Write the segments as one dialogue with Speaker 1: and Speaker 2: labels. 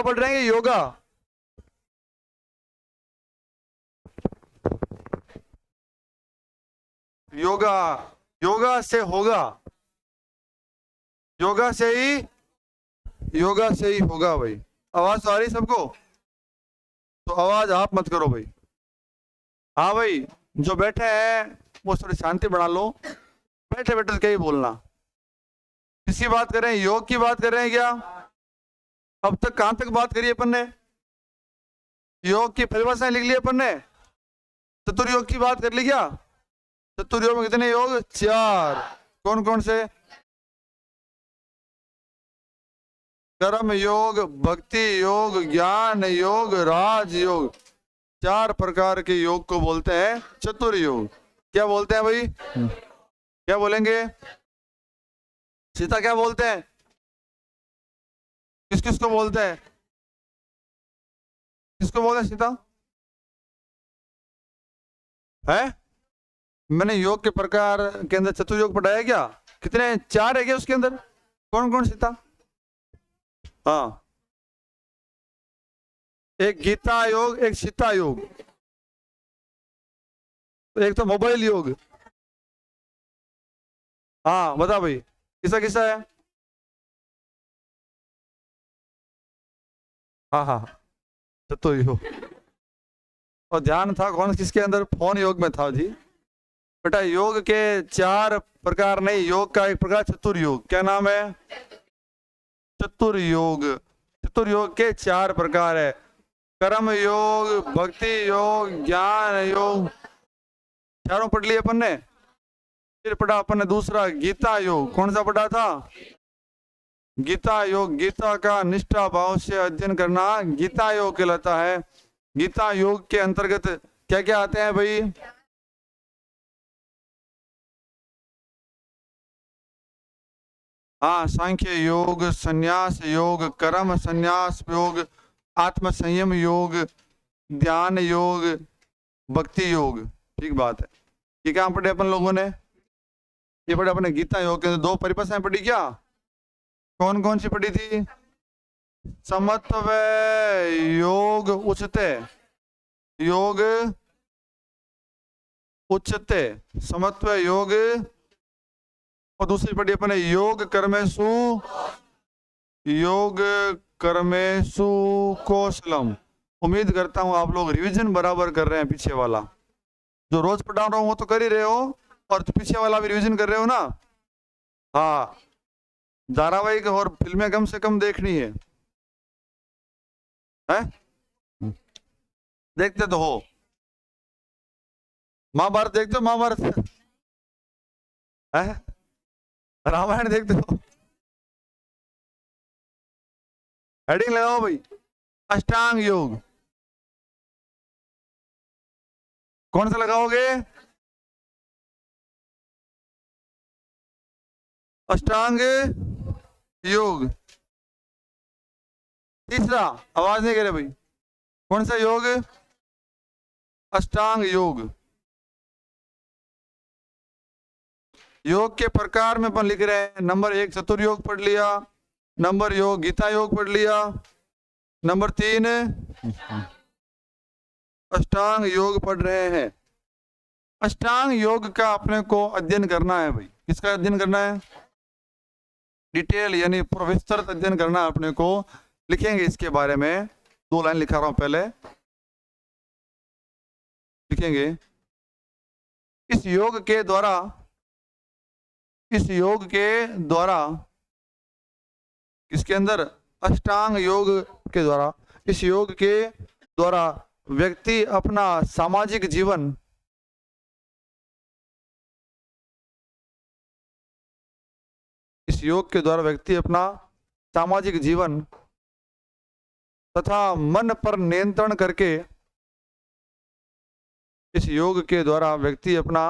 Speaker 1: पढ़ रहे हैं योगा। योगा, योगा से होगा, योगा से ही, योगा से ही होगा भाई। आवाज तो आ रही सबको? तो आवाज आप मत करो भाई। हाँ भाई, जो बैठे हैं वो थोड़ी शांति बना लो। बैठे बैठे तो क्या ही बोलना। किसकी बात कर रहे हैं? योग की बात कर रहे हैं क्या? अब तक कहां तक बात करी अपन ने? योग की परिभाषाएं लिख ली अपन ने। चतुर्योग की बात कर ली क्या? चतुर्योग में कितने योग? 4। कौन कौन से? कर्म योग, भक्ति योग, ज्ञान योग, राज योग। 4 प्रकार के योग को बोलते हैं चतुर्योग। क्या बोलते हैं भाई? क्या बोलेंगे? सीता क्या बोलते हैं? किस किस को बोलते हैं? किसको बोलते हैं सीता? है? मैंने योग के प्रकार के अंदर चतुर्योग पढ़ाया क्या? कितने? 4 है क्या उसके अंदर? कौन कौन सीता? हाँ, एक गीता योग, एक सीता योग, एक तो मोबाइल योग। हाँ बता भाई, किसा किसा है? हाँ हाँ, चतुर्योग। और ध्यान था कौन किसके अंदर? फोन योग में था जी। बेटा योग के 4 प्रकार नहीं, योग का एक प्रकार चतुर्योग। क्या नाम है? चतुर्योग। चतुर्योग के 4 प्रकार है। कर्म योग, भक्ति योग, ज्ञान योग। चारों पढ़ लिए अपन ने। फिर पढ़ा अपन ने दूसरा गीता योग। कौन सा पढ़ा था? गीता योग। गीता का निष्ठा भाव से अध्ययन करना गीता योग कहलाता है। गीता योग के अंतर्गत क्या क्या आते हैं भाई? हाँ, सांख्य योग, संन्यास योग, कर्म संन्यास योग, आत्म संयम योग, ध्यान योग, भक्ति योग। ठीक बात है। ये क्या पढ़े अपन लोगों ने? ये पढ़े अपने गीता योग के अंदर 2 परिभाषाएं पढ़ी क्या? कौन कौन सी पढ़ी थी? समत्व योग उच्चते, योग उच्चते, समत्व योग। और दूसरी पढ़ी अपने योग कर्मेशु, योग कर्मेशु कौशलम। उम्मीद करता हूं आप लोग रिवीजन बराबर कर रहे हैं। पीछे वाला जो रोज पढ़ा रहा हूं वो तो कर ही रहे हो, और पीछे वाला भी रिवीजन कर रहे हो ना? हाँ, धारावाहिक और फिल्में कम से कम देखनी है, हैं? देखते तो हो। महाभारत देखते हो? महाभारत है? रामायण देखते हो? हेडिंग लगाओ भाई, अष्टांग योग। कौन सा लगाओगे? अष्टांग योग। तीसरा, आवाज नहीं करे भाई, कौन सा योग? अष्टांग योग। योग के प्रकार में अपन लिख रहे हैं। नंबर 1 चतुर्योग पढ़ लिया, नंबर योग गीता योग पढ़ लिया, नंबर 3 अष्टांग योग पढ़ रहे हैं। अष्टांग योग का अपने को अध्ययन करना है भाई। किसका अध्ययन करना है? डिटेल यानी विस्तृत अध्ययन करना है अपने को। लिखेंगे इसके बारे में, 2 लाइन लिखा रहा हूं पहले, लिखेंगे। इस योग के द्वारा, इस योग के द्वारा, इसके अंदर अष्टांग योग के द्वारा, इस योग के द्वारा व्यक्ति अपना सामाजिक जीवन, इस योग के द्वारा व्यक्ति अपना सामाजिक जीवन तथा मन पर नियंत्रण करके, इस योग के द्वारा व्यक्ति अपना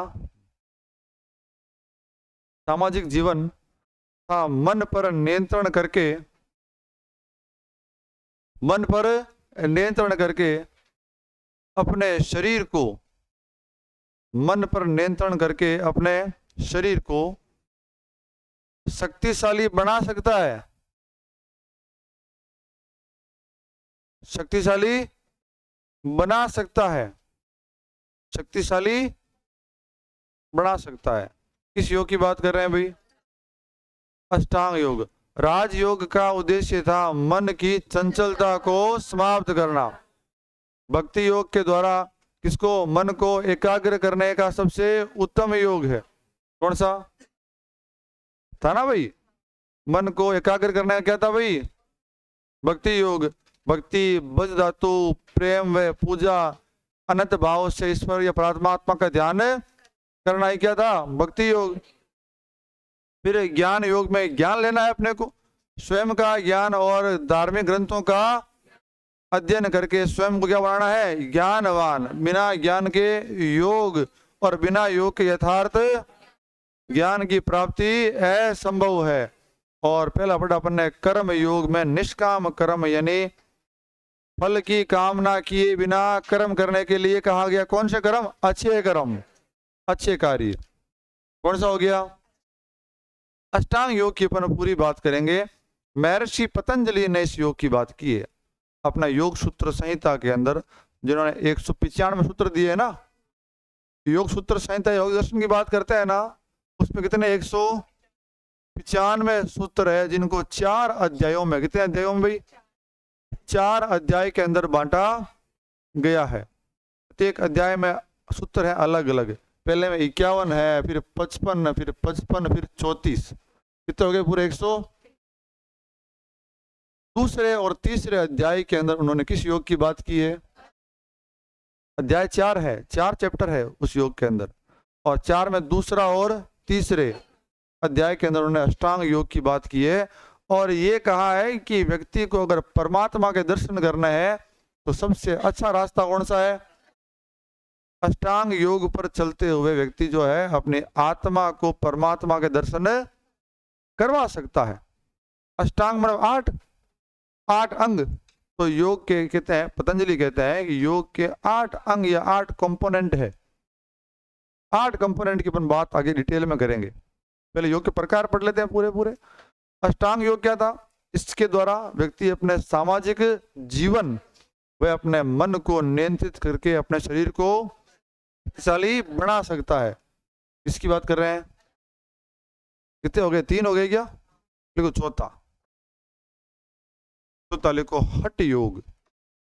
Speaker 1: सामाजिक जीवन तथा मन पर नियंत्रण करके, मन पर नियंत्रण करके अपने शरीर को, मन पर नियंत्रण करके अपने शरीर को शक्तिशाली बना सकता है। शक्तिशाली बना सकता है, शक्तिशाली बना सकता है। किस योग की बात कर रहे हैं भाई? अष्टांग योग। राजयोग का उद्देश्य था मन की चंचलता को समाप्त करना। भक्ति योग के द्वारा किसको? मन को एकाग्र करने का सबसे उत्तम योग है। कौन सा था ना भाई? मन को एकाग्र करने का क्या था भाई? भक्ति योग। भक्ति बज धातु प्रेम व पूजा अनंत भाव से ईश्वर या परमात्मा का ध्यान करना ही क्या था? भक्ति योग। फिर ज्ञान योग में ज्ञान लेना है अपने को, स्वयं का ज्ञान और धार्मिक ग्रंथों का अध्ययन करके स्वयं को क्या बनाना है? ज्ञानवान। बिना ज्ञान के योग और बिना योग के यथार्थ ज्ञान की प्राप्ति असंभव है। और पहला पढ़ा अपन ने कर्म योग में निष्काम कर्म यानी फल की कामना किए बिना कर्म करने के लिए कहा गया। कौन से कर्म? अच्छे कर्म, अच्छे कार्य। कौन सा हो गया? अष्टांग योग की अपन पूरी बात करेंगे। महर्षि पतंजलि ने इस योग की बात की है अपना योग सूत्र संहिता के अंदर, जिन्होंने 195 सूत्र दिए है ना। योग सूत्र संहिता योग दर्शन की बात करते हैं ना, उसमें कितने? 195 सूत्र है, जिनको 4 अध्यायों में, कितने अध्यायों में भाई? 4 अध्याय के अंदर बांटा गया है। प्रत्येक अध्याय में सूत्र है अलग अलग। पहले में 51 है, फिर 55, फिर 55, फिर 34। कितने हो गए पूरे? 100। दूसरे और तीसरे अध्याय के अंदर उन्होंने किस योग की बात की है? अध्याय 4 है, 4 चैप्टर है उस योग के अंदर, और 4 में दूसरा और तीसरे अध्याय के अंदर उन्होंने अष्टांग योग की बात की है। और ये कहा है कि व्यक्ति को अगर परमात्मा के दर्शन करना है तो सबसे अच्छा रास्ता कौन सा है? अष्टांग योग पर चलते हुए व्यक्ति जो है अपनी आत्मा को परमात्मा के दर्शन करवा सकता है। अष्टांग मतलब 8 अंग। तो योग के कहते हैं, पतंजलि कहते हैं कि योग के 8 अंग या 8 कंपोनेंट है। 8 कंपोनेंट की अपन बात आगे डिटेल में करेंगे। पहले योग के प्रकार पढ़ लेते हैं पूरे पूरे। अष्टांग योग क्या था? इसके द्वारा व्यक्ति अपने सामाजिक जीवन व अपने मन को नियंत्रित करके अपने शरीर को शक्तिशाली बना सकता है। इसकी बात कर रहे हैं। कितने हो गए? 3 हो गए क्या? लिखो चौथा लिखो हठ योग।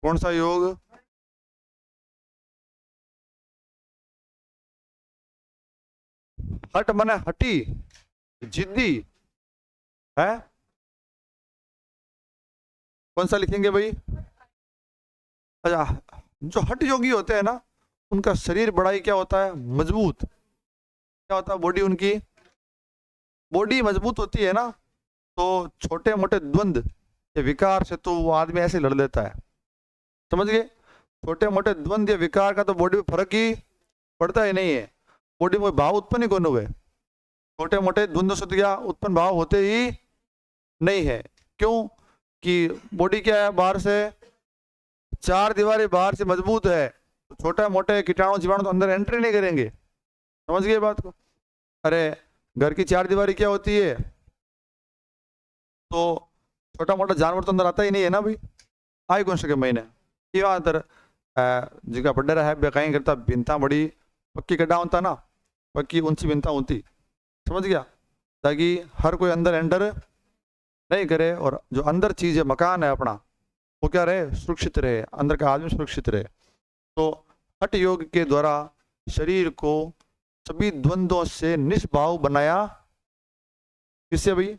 Speaker 1: कौन सा योग? हठ माने हटी, जिद्दी है। कौन सा लिखेंगे भाई? अच्छा, जो हठ योगी होते हैं ना, उनका शरीर बड़ा ही क्या होता है? मजबूत। क्या होता है? बॉडी उनकी बॉडी मजबूत होती है ना, तो छोटे मोटे द्वंद्व या विकार से तो वो आदमी ऐसे लड़ लेता है। समझ गए? छोटे मोटे द्वंद्व या विकार का तो बॉडी में फर्क ही पड़ता ही नहीं है। बॉडी में भाव उत्पन्न ही कौन हुए? छोटे मोटे द्वंद्व से क्या उत्पन्न भाव होते ही नहीं है। क्यों? कि बॉडी क्या है? बाहर से 4 दीवारें बाहर से मजबूत है, तो छोटे मोटे कीटाणु जीवाणु तो अंदर एंट्री नहीं करेंगे। समझ गए बात को? अरे घर की 4 दीवारी क्या होती है? तो छोटा मोटा जानवर तो अंदर आता ही नहीं है ना भाई। आई कौन सके महीने किंवा तर जिका पड्डा है कहीं करता भिंता बड़ी पक्की गड्ढा होता ना, पक्की ऊंची भिंता होती। समझ गया? ताकि हर कोई अंदर एंटर नहीं करे, और जो अंदर चीज है, मकान है अपना, वो क्या रहे? सुरक्षित रहे, अंदर का आदमी सुरक्षित रहे। तो हठ योग के द्वारा शरीर को सभी द्वंद्वों से निष्भाव बनाया। किससे भाई?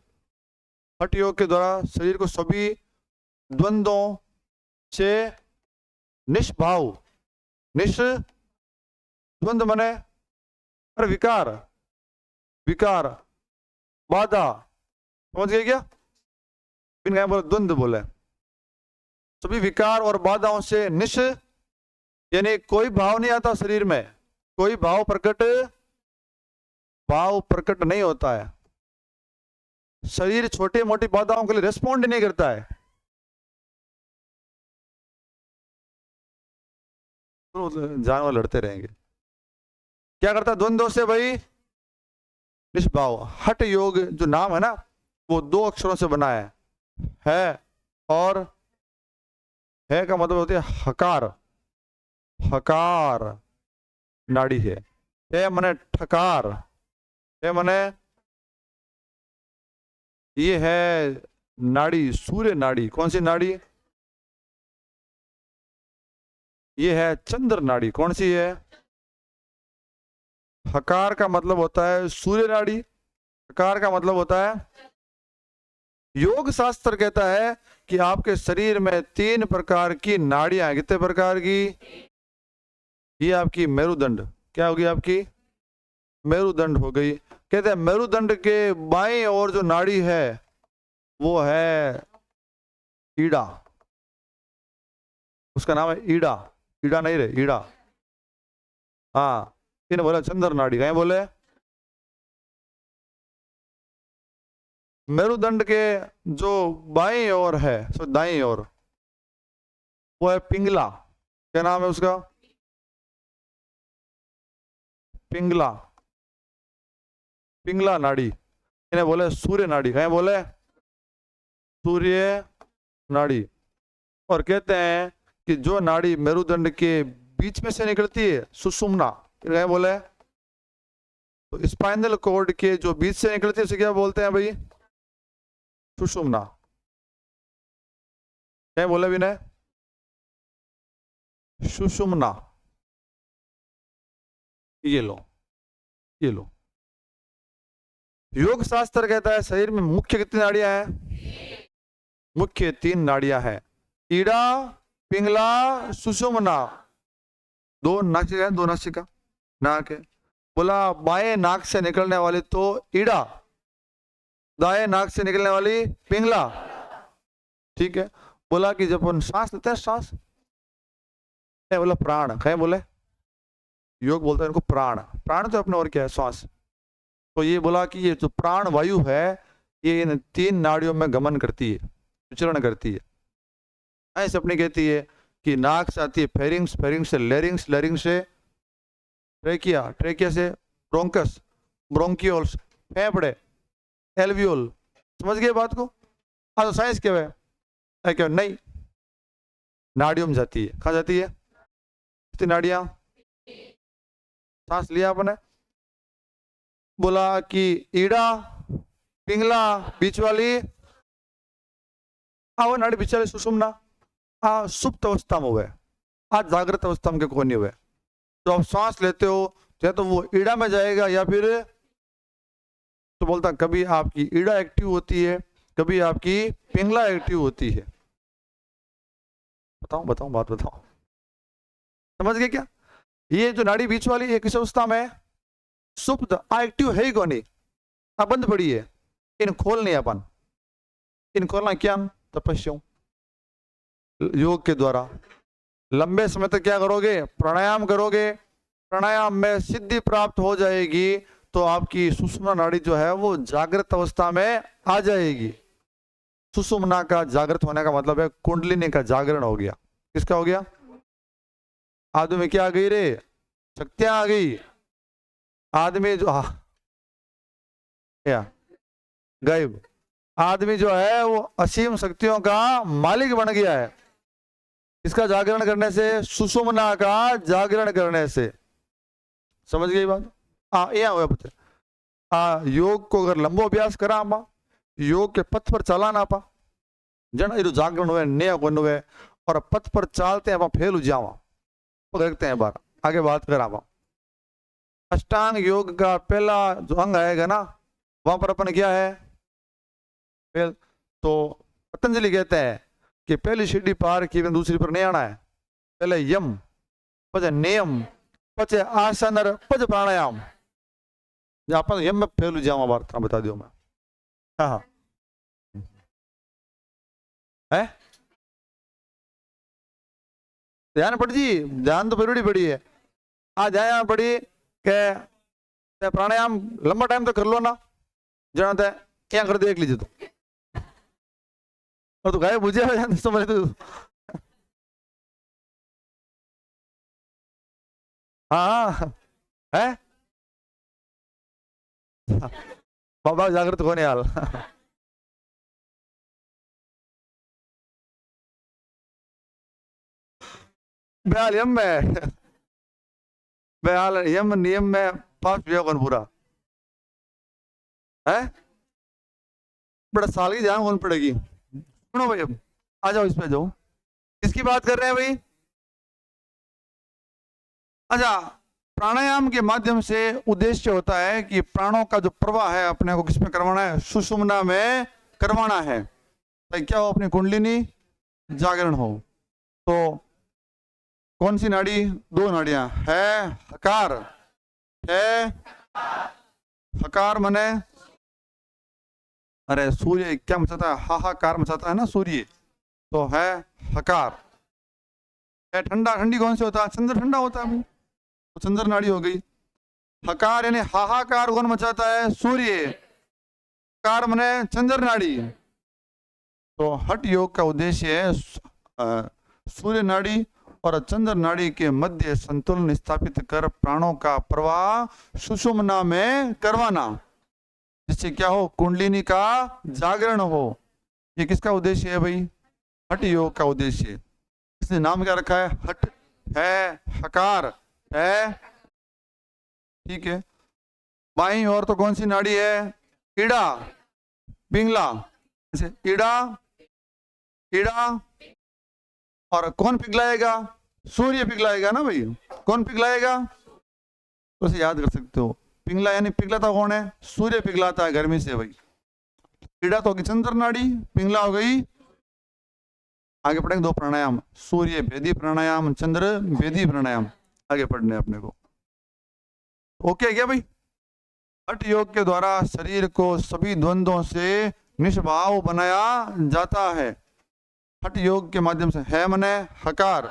Speaker 1: हठ योग के द्वारा शरीर को सभी द्वंद्वों से निष्भाव। द्वंद्व माने अरे विकार, विकार बाधा। समझ गए क्या? बिन बोले द्वंद्व बोले। सभी विकार और बाधाओं से यानी कोई भाव नहीं आता शरीर में, कोई भाव प्रकट नहीं होता है। शरीर छोटी मोटी बाधाओं के लिए रिस्पॉन्ड नहीं करता है। तो जानवर लड़ते रहेंगे। क्या करता? द्वंद्वों से भाई निष्भाव। हठ योग जो नाम है ना, वो 2 अक्षरों से बना है और है का मतलब होती है हकार, हकार नाड़ी है मने ठकार, है मने ये है नाड़ी, सूर्य नाड़ी। कौन सी नाड़ी? ये है चंद्र नाड़ी। कौन सी है? हकार का मतलब होता है सूर्य नाड़ी, हकार का मतलब होता है। योग शास्त्र कहता है कि आपके शरीर में 3 प्रकार की नाड़ियां हैं। कितने प्रकार की? ये आपकी मेरुदंड, क्या होगी आपकी? मेरुदंड हो गई। कहते हैं मेरुदंड के बाएं ओर जो नाड़ी है वो है ईड़ा, उसका नाम है ईड़ा। ईड़ा नहीं रे, ईड़ा। हाँ, इन्हें बोला चंद्र नाड़ी। कहीं बोले मेरुदंड के जो बाएं ओर है, सो दाईं ओर, वो है पिंगला। क्या नाम है उसका? पिंगला, पिंगला नाड़ी। इन्हें बोले सूर्य नाड़ी। कहीं बोले सूर्य नाड़ी। और कहते हैं कि जो नाड़ी मेरुदंड के बीच में से निकलती है, सुषुम्ना। कहीं बोले तो स्पाइनल कॉर्ड के जो बीच से निकलती है उसे क्या बोलते हैं भाई? सुषुम्ना। क्या बोले विनय? सुषुम्ना। ये लो, ये लो। योग शास्त्र कहता है शरीर में मुख्य कितनी नाड़ियां हैं? मुख्य 3 नाड़ियां हैं, ईड़ा, पिंगला, सुषुम्ना। 2 नासिका है, 2 नासिका नाक है। बोला बाएं नाक से निकलने वाली तो ईड़ा, दाएं नाक से निकलने वाली पिंगला। ठीक है। बोला कि जब हम सांस लेते हैं, सांस बोला प्राण। कहे बोले योग बोलता है इनको प्राण। प्राण तो अपने और क्या है? श्वास। तो ये बोला कि ये जो प्राण वायु है ये इन 3 नाड़ियों में गमन करती है, विचरण करती है। ऐसे अपनी कहती है कि नाक से आती है फेरिंग्स, फेरिंग्स से लेरिंग्स, लेरिंग्स से ट्रेकिया, ट्रेकिया से ब्रोंकस, ब्रोंकियोल्स, फेफड़े, एल्वियोल। समझ गए बात को? हाँ, तो साइंस क्या है? क्या नहीं, नाड़ियों में जाती है। कहाँ जाती है? कितनी नाड़ियां? सांस लिया आपने, बोला कि ईड़ा, पिंगला, बीच वाली वो नाड़ी बीच वाली सुषुम्ना सुप्त अवस्था में हुए, आज जागृत अवस्था में कोई नहीं हुए। तो आप श्वास लेते हो या तो वो ईड़ा में जाएगा या फिर, तो बोलता कभी आपकी ईड़ा एक्टिव होती है, कभी आपकी पिंगला एक्टिव होती है। बताओ बताओ, बात बताओ। समझ गए क्या? ये जो नाड़ी बीच वाली है किस अवस्था में? सुप्त। एक्टिव है ही कौन? बंद पड़ी है। इन खोलने अपन, इन खोलना क्या? तपस्या, योग के द्वारा। लंबे समय तक क्या करोगे? प्राणायाम करोगे। प्राणायाम में सिद्धि प्राप्त हो जाएगी तो आपकी सुषुम्ना नाड़ी जो है वो जागृत अवस्था में आ जाएगी। सुषुम्ना का जागृत होने का मतलब है कुंडलिनी का जागरण हो गया। किसका हो गया? आदमी में क्या आ गई रे? शक्तियां आ गई। आदमी जो क्या गायब, आदमी जो है वो असीम शक्तियों का मालिक बन गया है। इसका जागरण करने से, सुषुम्ना का जागरण करने से। समझ गई बात? यहाँ हुआ पता। योग को अगर लंबो अभ्यास करा आप, योग के पथ पर चलाना पा जन इरो जागरण हुए नया गुण हुए, और पथ पर चालते हैं आप फेल हो जावा तो देखते हैं बार आगे बात करा। अष्टांग योग का पहला जो अंग आएगा ना, वहां पर अपन क्या है? तो पतंजलि कहते हैं कि पहली सीढ़ी पार की दूसरी पर नहीं आना है। पहले यम, पचे नियम, पचे आसन और पच प्राणायाम। अपन यम में फेल जाऊंगा, बात बता दियो मैं। हाँ हाँ है, ध्यान पड़ जी, ध्यान तो जरूरी पड़ी है। आज ध्यान पड़ी के प्राणायाम लंबा टाइम तो कर लो ना, जना क्या कर देख लीजिए तो गाय बुझे समझ तो। हाँ है बाबा जागृत होने हाल बयाल यम में बयाल यम नियम में पांच पिया कौन पूरा है? बड़ा साल की जान कौन पड़ेगी? सुनो भाई, अब आ जाओ, इस पे जाओ। किसकी बात कर रहे हैं भाई? अच्छा, प्राणायाम के माध्यम से उद्देश्य होता है कि प्राणों का जो प्रवाह है अपने को किसमें करवाना है? सुषुम्ना में करवाना है, ताकि क्या हो? अपनी कुंडलिनी जागरण हो। तो कौन सी नाड़ी? दो नाड़ियां है, हकार है। हकार मने, अरे सूर्य क्या मचाता है? हाहाकार मचाता है ना सूर्य, तो है हकार। है ठंडा, ठंडी कौन सी होता है? चंद्र ठंडा होता है भाई, तो चंद्र नाड़ी हो गई। हकार यानी हाहाकार कौन मचाता है? सूर्य। कार मने चंद्र नाड़ी। तो हठ योग का उद्देश्य है सूर्य नाड़ी और चंद्र नाड़ी के मध्य संतुलन स्थापित कर प्राणों का प्रवाह सुषुम्ना में करवाना, जिससे क्या हो? कुंडलिनी का जागरण हो। ये किसका उद्देश्य है भाई? हठ योग का उद्देश्य। इसने नाम क्या रखा है? हठ है, हकार है, ठीक है। बाईं ओर तो कौन सी नाड़ी है? ईड़ा, पिंगला। जैसे ईड़ा, ईड़ा, और कौन पिघलाएगा? सूर्य पिघलाएगा ना भाई। कौन पिघलाएगा? तो उसे याद कर सकते हो। पिघला यानी पिघलाता कौन है? सूर्य पिघलाता है गर्मी से भाई। ईड़ा तो होगी चंद्र नाड़ी, पिंगला हो गई। आगे पढ़ेंगे दो प्राणायाम, सूर्य भेदी प्राणायाम, चंद्र भेदी प्राणायाम, आगे पढ़ने अपने को। ओके क्या भाई? हठ योग के द्वारा शरीर को सभी द्वंद्वों से निष्भाव बनाया जाता है। हठ योग के माध्यम से, है मने हकार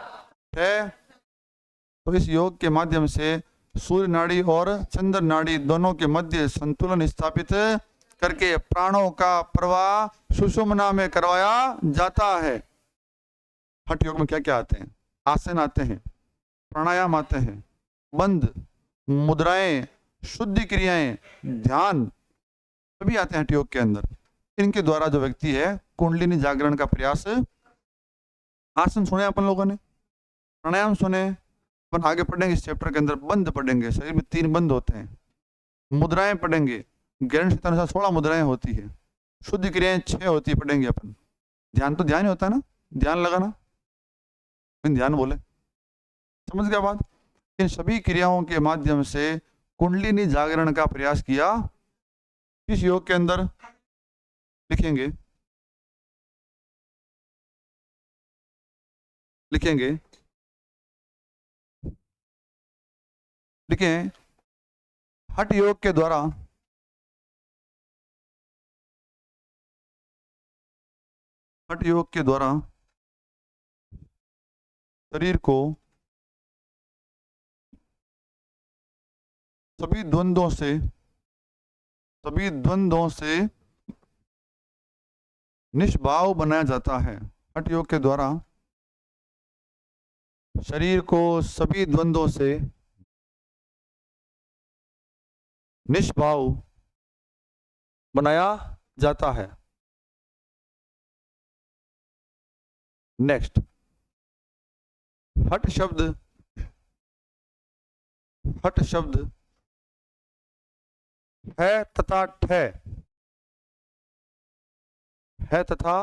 Speaker 1: है, तो इस योग के माध्यम से सूर्य नाड़ी और चंद्र नाड़ी दोनों के मध्य संतुलन स्थापित करके प्राणों का प्रवाह सुषुम्ना में करवाया जाता है। हठ योग में क्या क्या आते हैं? आसन आते हैं, प्राणायाम आते हैं, बंध, मुद्राएं, शुद्धि क्रियाएं, ध्यान, सभी आते हैं हठ योग के अंदर। इनके द्वारा जो व्यक्ति है कुंडलिनी जागरण का प्रयास, आसन सुने अपन लोगों ने, प्राणायाम सुने, अपन आगे पढ़ेंगे इस चैप्टर के अंदर बंध पढ़ेंगे, शरीर में 3 बंध होते हैं। मुद्राएं पढ़ेंगे, ज्ञान के अनुसार 16 मुद्राएं होती है। शुद्ध क्रियाएं 6 होती है, पढ़ेंगे अपन। ध्यान तो ध्यान ही होता है ना, ध्यान लगाना, ध्यान बोले, समझ गया बात? इन सभी क्रियाओं के माध्यम से कुंडलिनी जागरण का प्रयास किया। इस योग के अंदर लिखेंगे, लिखेंगे, लिखें, हठ योग के द्वारा हठ योग के द्वारा शरीर को सभी द्वंद्वों से निष्भाव बनाया जाता है। हठ योग के द्वारा शरीर को सभी द्वंद्वों से निष्भाव बनाया जाता है। नेक्स्ट, हठ शब्द, हठ शब्द है तथा ठे, है तथा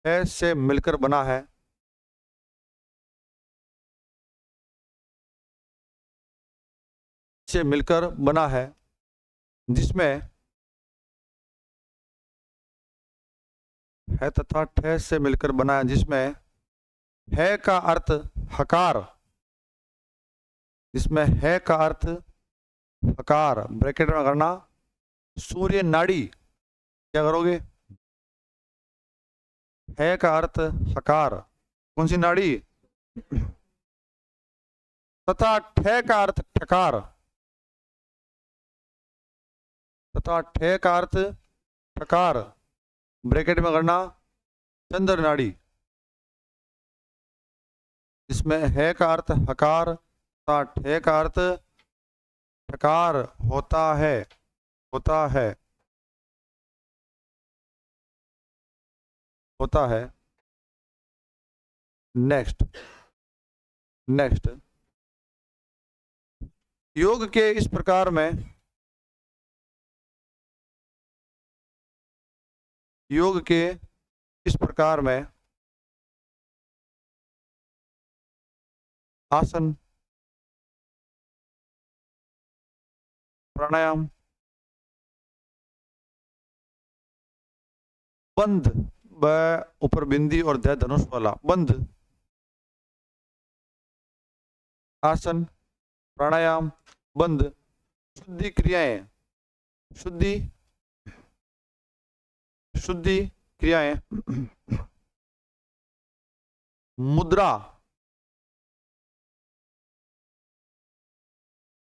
Speaker 1: है से मिलकर बना है। से मिलकर बना है, जिसमें है तथा ठे से मिलकर बना है, जिसमें है का अर्थ हकार, जिसमें है का अर्थ हकार, ब्रैकेट में करना। सूर्य नाड़ी, क्या करोगे? है का अर्थ हकार, कौन सी नाड़ी? तथा ठे का अर्थ ठकार, तथा ठे का अर्थ ठकार, ब्रैकेट में करना चंद्र नाड़ी, इसमें है का अर्थ हकार तथा ठे का अर्थ ठकार होता है, होता है, होता है। नेक्स्ट, नेक्स्ट, योग के इस प्रकार में, योग के इस प्रकार में आसन, प्राणायाम, बंध, ब ऊपर बिंदी और द धनुष वाला, बंध, आसन, प्राणायाम, बंध, शुद्धि क्रियाएं, शुद्धि शुद्धि क्रियाएं, मुद्रा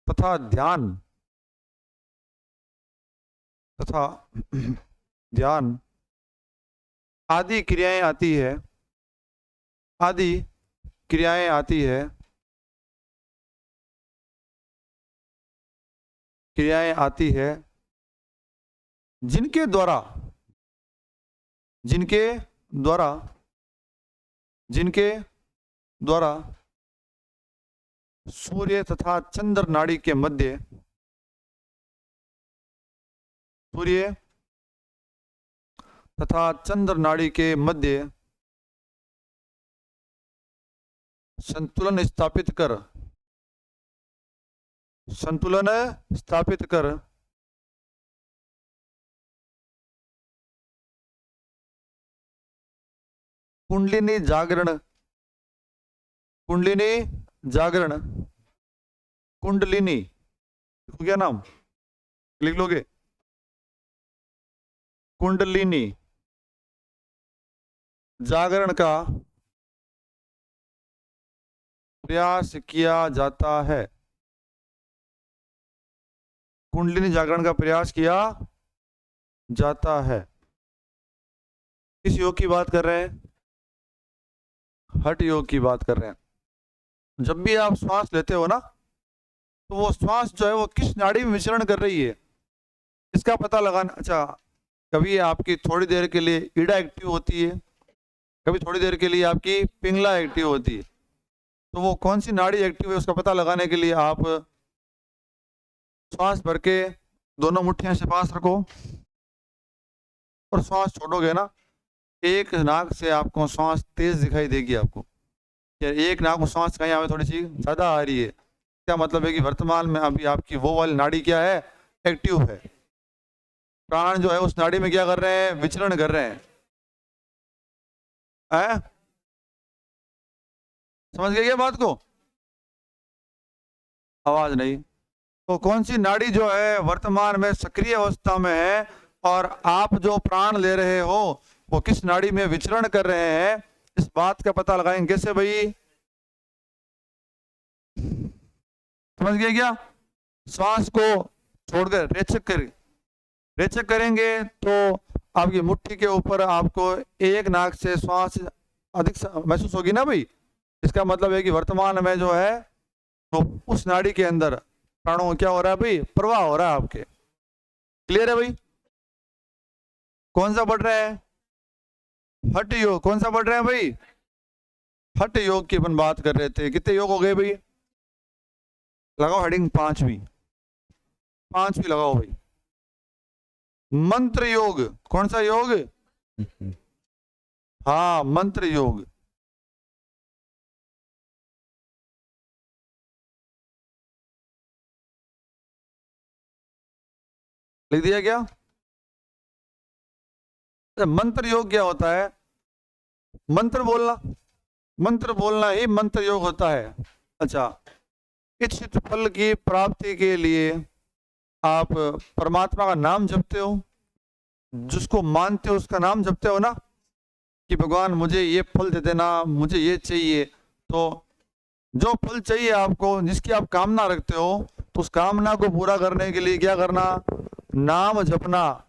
Speaker 1: तथा ध्यान, तथा ध्यान आदि क्रियाएं आती है, आदि क्रियाएं आती है, क्रियाएं आती है, जिनके द्वारा, जिनके द्वारा, जिनके द्वारा सूर्य तथा चंद्र नाड़ी के मध्य, सूर्य तथा चंद्र नाड़ी के मध्य संतुलन स्थापित कर, संतुलन स्थापित कर कुंडलिनी जागरण, कुंडलिनी जागरण, कुंडलिनी क्या नाम लिख लोगे, कुंडलिनी जागरण का प्रयास किया जाता है, कुंडलिनी जागरण का प्रयास किया जाता है। किस योग की बात कर रहे हैं? हठ योग की बात कर रहे हैं। जब भी आप श्वास लेते हो ना, तो वो श्वास जो है वो किस नाड़ी में विचरण कर रही है, इसका पता लगाना। अच्छा, कभी आपकी थोड़ी देर के लिए ईड़ा एक्टिव होती है, कभी थोड़ी देर के लिए आपकी पिंगला एक्टिव होती है, तो वो कौन सी नाड़ी एक्टिव है उसका पता लगाने के लिए आप श्वास भर के दोनों मुट्ठियां से पास रखो और श्वास छोड़ोगे ना, एक नाक से आपको श्वास तेज दिखाई देगी आपको, या एक नाक में श्वास कहीं हमें थोड़ी सी ज्यादा आ रही है, क्या मतलब है कि वर्तमान में अभी आपकी वो वाली नाड़ी क्या है, एक्टिव है। प्राण जो है उस नाड़ी में क्या कर रहे हैं, विचरण कर रहे हैं। समझ गए क्या बात को? आवाज नहीं। तो कौन सी नाड़ी जो है वर्तमान में सक्रिय अवस्था में है और आप जो प्राण ले रहे हो वो किस नाड़ी में विचरण कर रहे हैं, इस बात का पता लगाएंगे कैसे भाई? समझ गए क्या? श्वास को छोड़कर रेचक करेंगे तो आपकी मुट्ठी के ऊपर आपको एक नाक से श्वास अधिक महसूस होगी ना भाई। इसका मतलब है कि वर्तमान में जो है तो उस नाड़ी के अंदर प्राणों क्या हो रहा है भाई, प्रवाह हो रहा है आपके। क्लियर है भाई? कौन सा पढ़ रहे हैं? हठ योग। कौन सा पढ़ रहे हैं भाई? हठ योग की अपन बात कर रहे थे। कितने योग हो गए भाई? लगाओ हेडिंग पांचवी लगाओ भाई। मंत्र योग। कौन सा योग? हाँ, मंत्र योग। लिख दिया क्या? मंत्र योग क्या होता है? मंत्र बोलना ही मंत्र योग होता है। अच्छा, इच्छित फल की प्राप्ति के लिए आप परमात्मा का नाम जपते हो, जिसको मानते हो उसका नाम जपते हो ना, कि भगवान मुझे ये फल दे देना, मुझे ये चाहिए। तो जो फल चाहिए आपको, जिसकी आप कामना रखते हो, तो उस कामना को पूरा करने के लिए क्या करना? नाम जपना,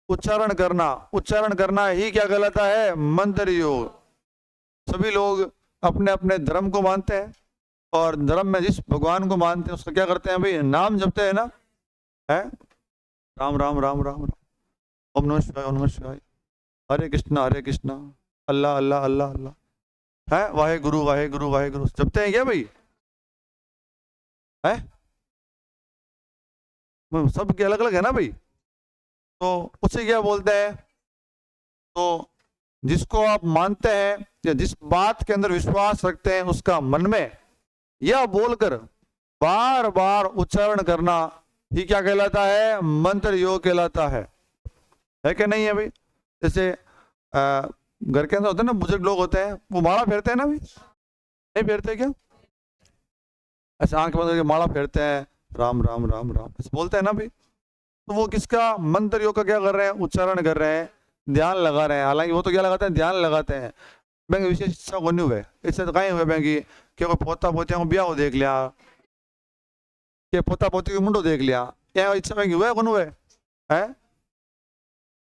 Speaker 1: उच्चारण करना ही क्या कहलाता है? मंत्र योग। सभी लोग अपने अपने धर्म को मानते हैं और धर्म में जिस भगवान को मानते हैं उसका क्या करते हैं भाई? नाम जपते हैं ना, है? राम राम राम राम राम, ओम नमः शिवाय, ओम नमः शिवाय, हरे कृष्णा अल्लाह अल्लाह अल्लाह अल्लाह, है वाहे गुरु जपते हैं क्या भाई? है? सबके अलग अलग है ना भाई। तो उसे क्या बोलते हैं? तो जिसको आप मानते हैं या जिस बात के अंदर विश्वास रखते हैं उसका मन में या बोलकर बार बार उच्चारण करना ही क्या कहलाता है? मंत्र योग कहलाता है कि नहीं है भाई? जैसे घर के अंदर होते हैं ना, बुजुर्ग लोग होते हैं, वो माला फेरते हैं ना भाई, नहीं फेरते क्या? ऐसे आंख बंद करके माला फेरते हैं, राम राम राम राम ऐसे बोलते हैं ना भाई। तो वो किसका मंत्र योग का क्या कर रहे हैं? उच्चारण कर रहे हैं, ध्यान लगा रहे हैं। हालांकि वो तो क्या लगाते हैं? ध्यान लगाते हैं। बैंक विशेष इच्छा को नहीं हुए, इससे तो कहीं हुए बैंक की कि कोई पोता पोतियों को ब्याह हो देख लिया, कि पोता पोती को मुंडो देख लिया, क्या इच्छा बैंक हुए कौन हुए है?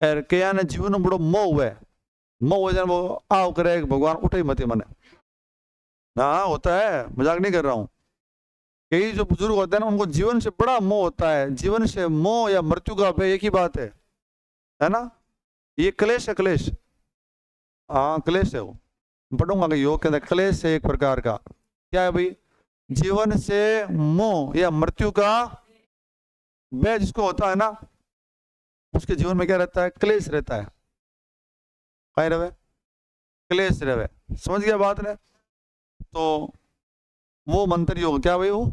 Speaker 1: और क्या ने जीवन में बड़ो मोह हुए, मोह हो जाए वो आओ करे भगवान उठे ही मत मने। हाँ होता है, मजाक नहीं कर रहा हूँ। कई जो बुजुर्ग होते हैं ना, उनको जीवन से बड़ा मोह होता है। जीवन से मोह या मृत्यु का भय एक ही बात है ना? ये क्लेश है, क्लेश। हाँ क्लेश है। वो पढ़ूंगा कि योग के अंदर क्लेश है एक प्रकार का। क्या है भाई? जीवन से मोह या मृत्यु का भय जिसको होता है ना, उसके जीवन में क्या रहता है? क्लेश रहता है। कहीं रहे? क्लेश रहे। समझ गया बात ने? तो वो मंत्र योग क्या भाई? वो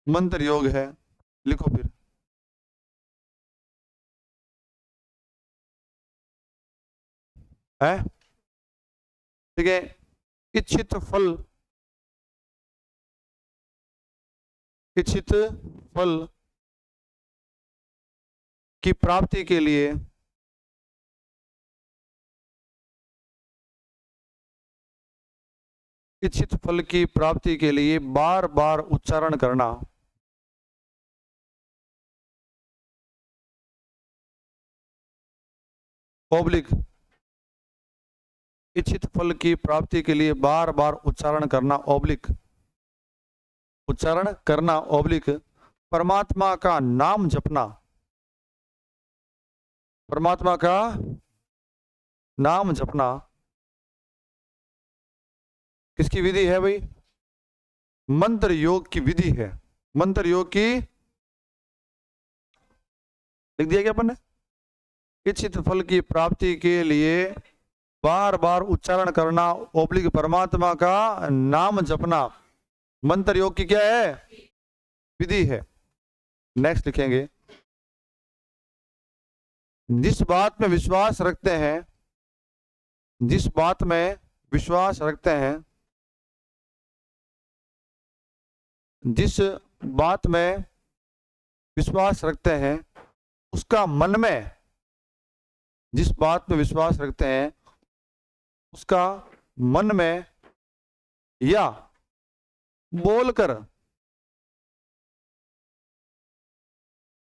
Speaker 1: मंत्र योग है। लिखो फिर। है ठीक है। इच्छित फल, इच्छित फल की प्राप्ति के लिए इच्छित फल की प्राप्ति के लिए बार बार उच्चारण करना ओब्लिक, इच्छित फल की प्राप्ति के लिए बार बार उच्चारण करना ओब्लिक, उच्चारण करना ओब्लिक परमात्मा का नाम जपना, परमात्मा का नाम जपना किसकी विधि है भाई? मंत्र योग की विधि है। मंत्र योग की लिख दिया क्या अपन ने? इच्छित फल की प्राप्ति के लिए बार बार उच्चारण करना ओब्लिक परमात्मा का नाम जपना मंत्र योग की क्या है? विधि है। नेक्स्ट लिखेंगे, जिस बात में विश्वास रखते हैं, जिस बात में विश्वास रखते हैं, जिस बात में विश्वास रखते हैं उसका मन में, जिस बात में विश्वास रखते हैं उसका मन में या बोलकर,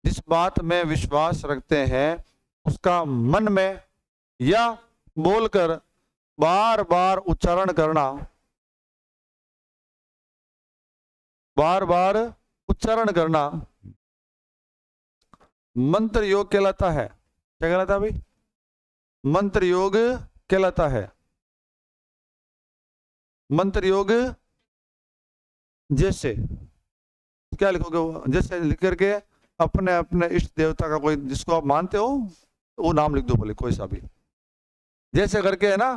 Speaker 1: जिस बात में विश्वास रखते हैं उसका मन में या बोलकर बार बार उच्चारण करना, बार बार उच्चारण करना मंत्र योग कहलाता है। क्या कहलाता है भाई? मंत्र योग कहलाता है। मंत्र योग जैसे क्या लिखोगे? वो जैसे लिख करके अपने अपने इष्ट देवता का कोई जिसको आप मानते हो वो नाम लिख दो, बोले कोई सा भी। जैसे करके है ना,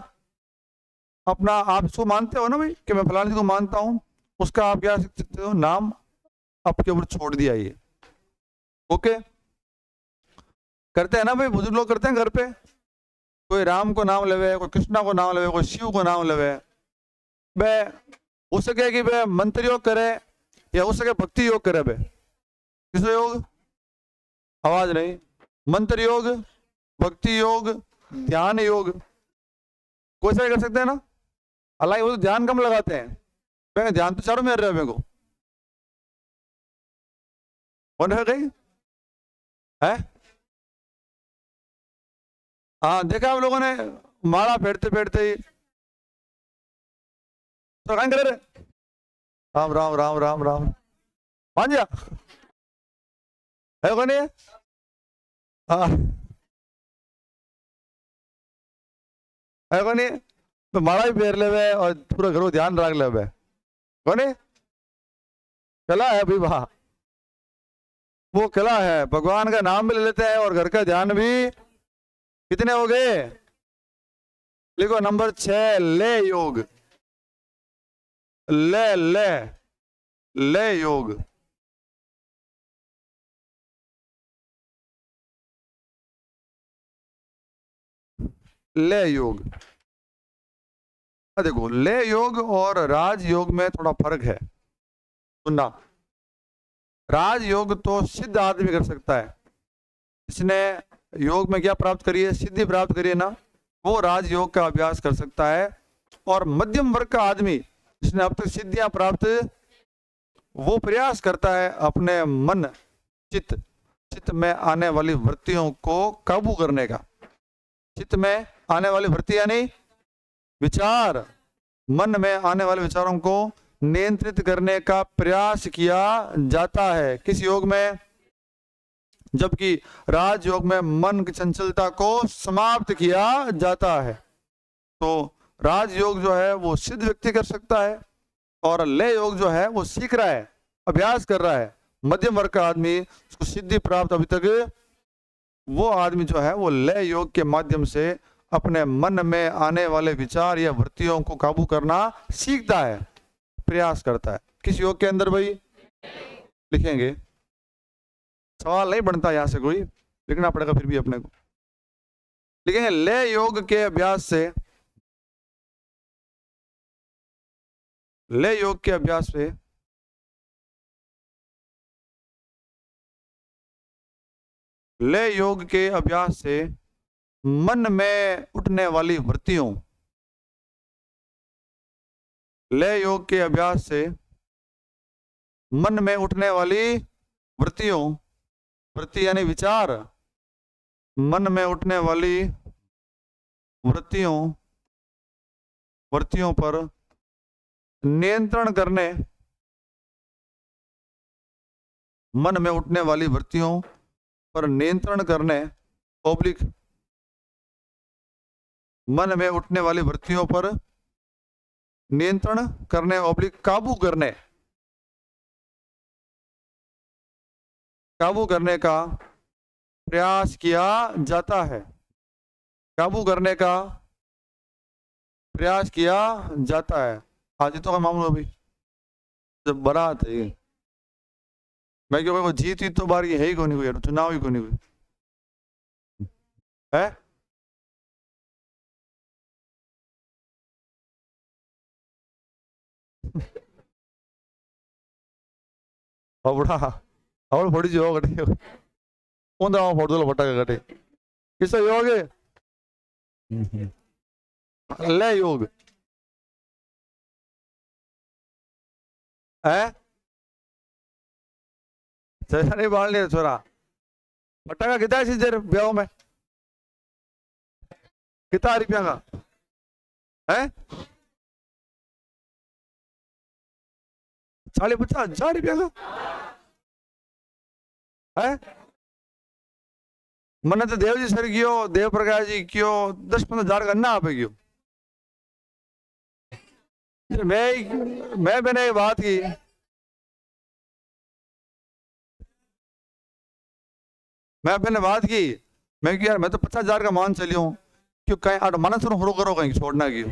Speaker 1: अपना आप इसको मानते हो ना भाई कि मैं फलाने को मानता हूं, उसका आप क्या लिख सकते हो? नाम आपके ऊपर छोड़ दिया ये। ओके, करते हैं ना भाई, बुजुर्ग लोग करते हैं घर पे। कोई राम को नाम लेवे, कोई कृष्णा को नाम लेवे, कोई शिव को नाम लेवे। बे हो सके कि बे मंत्र योग करे या हो सके भक्ति योग करे। बे किस योग? आवाज नहीं। मंत्र योग, भक्ति योग, ध्यान योग, कोई सा भी कर सकते हैं ना। हालांकि वो तो ध्यान कम लगाते हैं, मैं ध्यान तो चारों में रहे मेरे को। कौन है कहीं है? हाँ देखा आप लोगों ने, माला फेरते फेरते ही तो कहीं करे राम राम राम राम राम मान जा है कौन है? हाँ है कौन है? तो माला भी फेर ले और पूरा घर को ध्यान रख ले। कौन है? कला है भाई वाह, वो कला है। भगवान का नाम भी ले लेते हैं और घर का ध्यान भी। कितने हो गए? लिखो नंबर 6, ले योग। ले ले ले योग। ले योग। देखो, ले योग और राज योग में थोड़ा फर्क है। सुनना, राज योग तो सिद्ध आदमी कर सकता है, इसने योग में क्या प्राप्त करी है, सिद्धि प्राप्त करी है ना, वो राज योग का अभ्यास कर सकता है। और मध्यम वर्ग का आदमी जिसने अब तक सिद्धियां प्राप्त, वो प्रयास करता है अपने मन चित्त चित्त में आने वाली वृत्तियों को काबू करने का। चित्त में आने वाली वृत्ति यानी विचार, मन में आने वाले विचारों को नियंत्रित करने का प्रयास किया जाता है किस योग में? जबकि राजयोग में मन की चंचलता को समाप्त किया जाता है। तो राजयोग जो है वो सिद्ध व्यक्ति कर सकता है, और लय योग जो है वो सीख रहा है, अभ्यास कर रहा है। मध्यम वर्ग का आदमी, उसको सिद्धि प्राप्त अभी तक, वो आदमी जो है वो लय योग के माध्यम से अपने मन में आने वाले विचार या वृत्तियों को काबू करना सीखता है, प्रयास करता है। किस योग के अंदर भाई? लिखेंगे, सवाल नहीं बनता यहां से कोई, लिखना पड़ेगा फिर भी अपने को। लिखेंगे, लय योग के अभ्यास से, लय योग के अभ्यास से लय योग के अभ्यास से मन में उठने वाली वृत्तियों, लय योग के अभ्यास से मन में उठने वाली वृत्तियों, वृत्ति यानी विचार, मन में उठने वाली वृत्तियों पर नियंत्रण करने, मन में उठने वाली वृत्तियों पर नियंत्रण करने ओब्लिक, मन में उठने वाली वृत्तियों पर नियंत्रण करने ओब्लिक काबू करने, काबू करने का प्रयास किया जाता है। काबू करने का प्रयास किया जाता है। आज तो का मामला भी जब बारात है, मैं क्यों वो जीत ही तो बार ये है ही कौन हुई, चुनाव ही कौन हुई है। बड़ा ಅವಳು ಹೊಡಿಜಿ ಹೋಗಡೆ ಒಂದು ಅವ ಹೊಡೆದಲ್ಲ ಬಟ್ಟಾಗ ಗಡೆ किस योग है? ले योग है, नहीं बाल नहीं छोरा बट्टा कितना है ब्याह में, कितना रुपया का है? 40-50 रुपया का है। मैंने तो देव जी सर कियो, देव प्रकाश जी कियो, 10-15 हजार का ना आप क्यों? मैं मैंने एक बात की, मैं यार मैं तो 50 हजार का मान चलियो, क्यों कहीं आठ मन सुनो हो करो कहीं छोड़ना क्यों,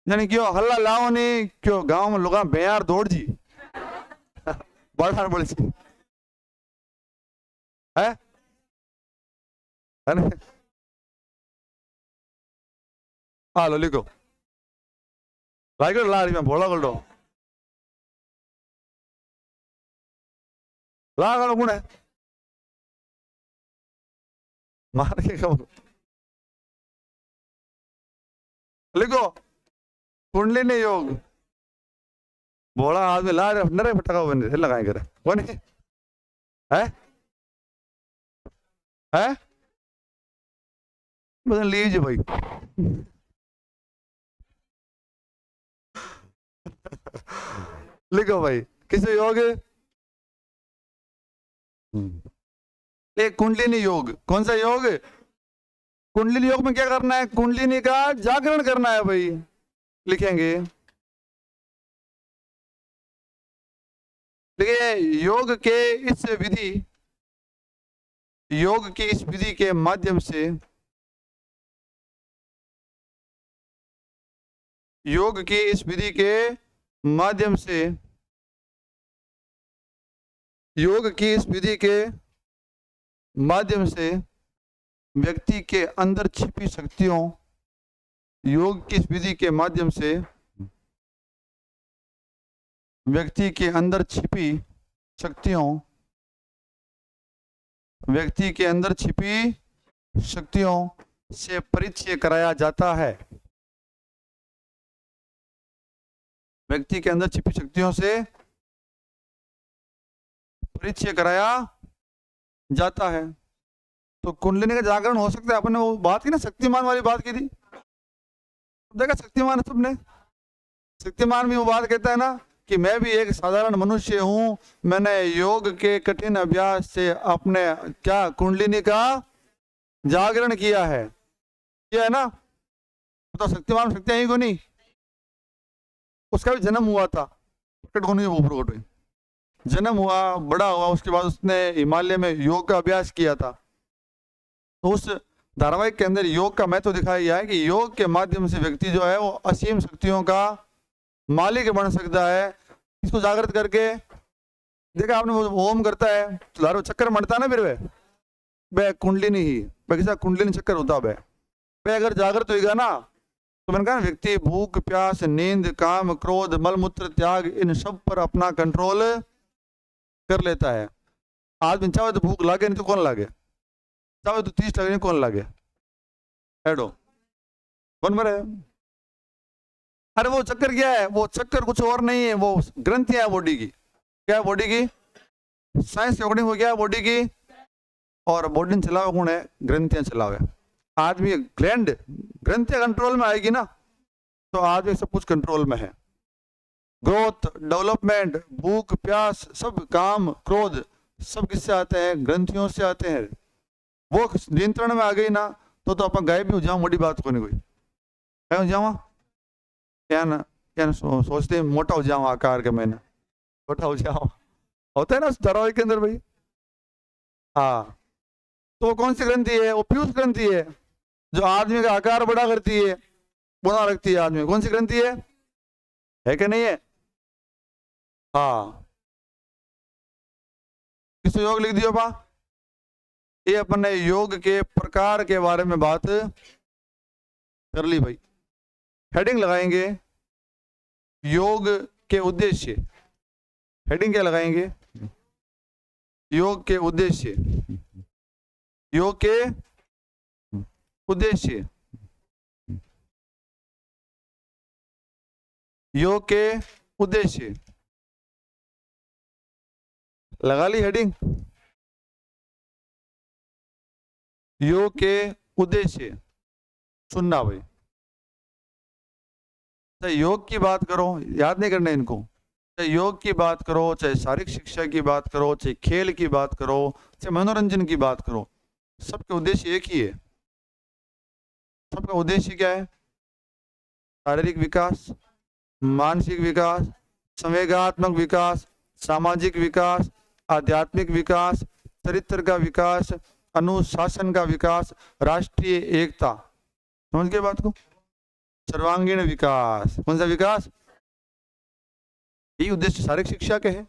Speaker 1: यानी क्यों हल्ला लाओ नहीं, क्यों गांव में लोग बेयार दौड़ जी बड़ा बोल है लो लिखो रायगढ़ ला रही मैं बोला कर ला करो कौन है मार के खबर लिखो कुंडलिनी योग बोला आदमी ला रहे नरे फटका बन रहे लगाए करे कौन है बदल लीजिए भाई लिखो भाई किस योग है? कुंडलिनी योग। कौन सा योग? कुंडलिनी योग में क्या करना है? कुंडलिनी का जागरण करना है भाई। लिखेंगे देखिए योग के इस विधि के माध्यम से, योग की इस विधि के माध्यम से, योग की इस विधि के माध्यम से व्यक्ति के अंदर छिपी शक्तियों, योग की इस विधि के माध्यम से व्यक्ति के अंदर छिपी शक्तियों, व्यक्ति के अंदर छिपी शक्तियों से परिचय कराया जाता है। व्यक्ति के अंदर छिपी शक्तियों से परिचय कराया जाता है। तो कुंडलिनी का जागरण हो सकता है। आपने वो बात की ना, शक्तिमान वाली बात की थी, देखा शक्तिमान है सबने। शक्तिमान भी वो बात कहता है ना कि मैं भी एक साधारण मनुष्य हूं, मैंने योग के कठिन अभ्यास से अपने क्या कुंडलिनी का जागरण किया है, ना। तो शक्तिमान शक्तियां ही को नहीं, उसका भी जन्म हुआ था, प्रकट होने वो प्रकट हुई, जन्म हुआ, बड़ा हुआ, उसके बाद उसने हिमालय में योग का अभ्यास किया था। तो उस धारावाहिक के अंदर योग का महत्व दिखाया गया है कि योग के माध्यम से व्यक्ति जो है वो असीम शक्तियों का मालिक बन सकता है। इसको जागृत करके देखा आपने, वो ओम करता है तो चक्कर मरता ना, फिर वह कुंडलिनी ही, वह कुंडलिनी चक्कर होता है। वह अगर जागृत होगा ना, तो मैंने कहा ना, व्यक्ति भूख प्यास नींद काम क्रोध मलमूत्र त्याग इन सब पर अपना कंट्रोल कर लेता है। आदमी चाहे तो भूख लागे, नहीं तो कौन लागे, चाहे तो 30 लगे, नहीं कौन लागे, एडो कौन मरे। अरे वो चक्कर क्या है, वो चक्कर कुछ और नहीं है, वो ग्रंथियां है बॉडी की। क्या है बॉडी की, साइंस के अकॉर्डिंग वो क्या है बॉडी की, और बॉडी चलावे कौन है, ग्रंथियां चलावे। आदमी ग्लैंड ग्रंथियां कंट्रोल में आएगी ना, तो आदमी सब कुछ कंट्रोल में है। ग्रोथ डेवलपमेंट भूख प्यास सब काम क्रोध सब किससे आते हैं, ग्रंथियों से आते हैं। वो नियंत्रण में आ गई ना, तो अपन गायब भी हो जाओ, मोटी बात को नहीं कोई गायब हो जाओ क्या ना, सोचते हैं मोटा हो जाओ आकार के, मैंने छोटा हो जाओ, होता है ना उस धारावाहिक के अंदर भाई। हाँ, तो वो कौन सी ग्रंथि है, वो पीयूष ग्रंथि है, जो आदमी का आकार बड़ा करती है, बना रखती है आदमी। कौन सी ग्रंथि है कि नहीं है। हाँ, किस योग लिख दियो बा, ये अपन ने योग के प्रकार के बारे में बात कर ली भाई। हेडिंग लगाएंगे योग के उद्देश्य, हेडिंग क्या लगाएंगे, योग के उद्देश्य, योग के उद्देश्य, योग के उद्देश्य लगा ली हेडिंग, योग के उद्देश्य। सुनना भाई, चाहे योग की बात करो, याद नहीं करना इनको, चाहे योग की बात करो, चाहे शारीरिक शिक्षा की बात करो, चाहे खेल की बात करो, चाहे मनोरंजन की बात करो, सबका उद्देश्य एक ही है। सबका उद्देश्य क्या है, शारीरिक विकास, मानसिक विकास, संवेगात्मक विकास, सामाजिक विकास, आध्यात्मिक विकास, चरित्र का विकास, अनुशासन का विकास, राष्ट्रीय एकता। समझ गए बात को, सर्वांगीण विकास। कौन सा विकास, यही उद्देश्य शारीरिक शिक्षा के है,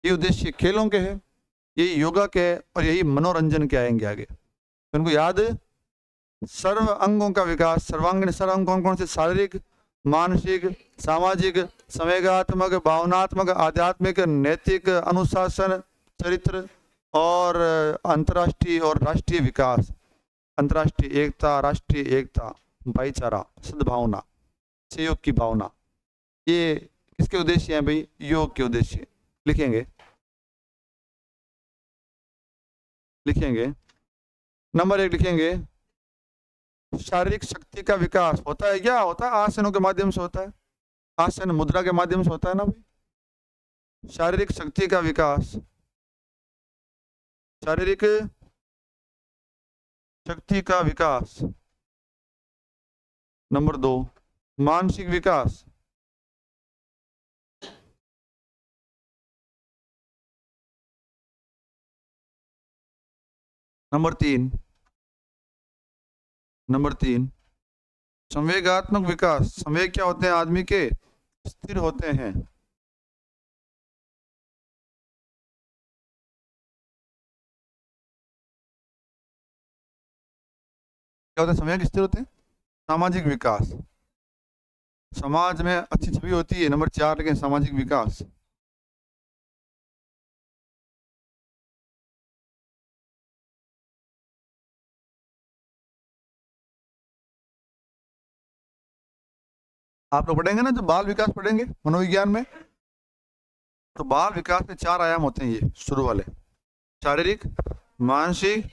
Speaker 1: ये उद्देश्य खेलों के है, यही योगा के है, और यही मनोरंजन के आएंगे आगे। तो उनको याद, सर्व अंगों का विकास, सर्वांगीण सर्व अंग कौन कौन से, शारीरिक मानसिक सामाजिक संवेगात्मक भावनात्मक आध्यात्मिक नैतिक अनुशासन चरित्र और अंतर्राष्ट्रीय और राष्ट्रीय विकास, अंतर्राष्ट्रीय एकता, राष्ट्रीय एकता, भाईचारा, सद्भावना, सहयोग की भावना, ये किसके उद्देश्य हैं भाई, योग के उद्देश्य। लिखेंगे लिखेंगे नंबर 1 लिखेंगे, शारीरिक शक्ति का विकास होता है, क्या होता है, आसनों के माध्यम से होता है, आसन मुद्रा के माध्यम से होता है ना भाई। शारीरिक शक्ति का विकास, शारीरिक शक्ति का विकास। नंबर 2 मानसिक विकास, नंबर 3 संवेगात्मक विकास। संवेग क्या होते हैं आदमी के? स्थिर होते हैं। क्या होता है? संवेग स्थिर होते हैं। सामाजिक विकास, समाज में अच्छी छवि होती है। नंबर 4 लेकिन सामाजिक विकास। आप लोग पढ़ेंगे ना, जो बाल विकास पढ़ेंगे मनोविज्ञान में, तो बाल विकास में 4 आयाम होते हैं। ये शुरू वाले शारीरिक, मानसिक,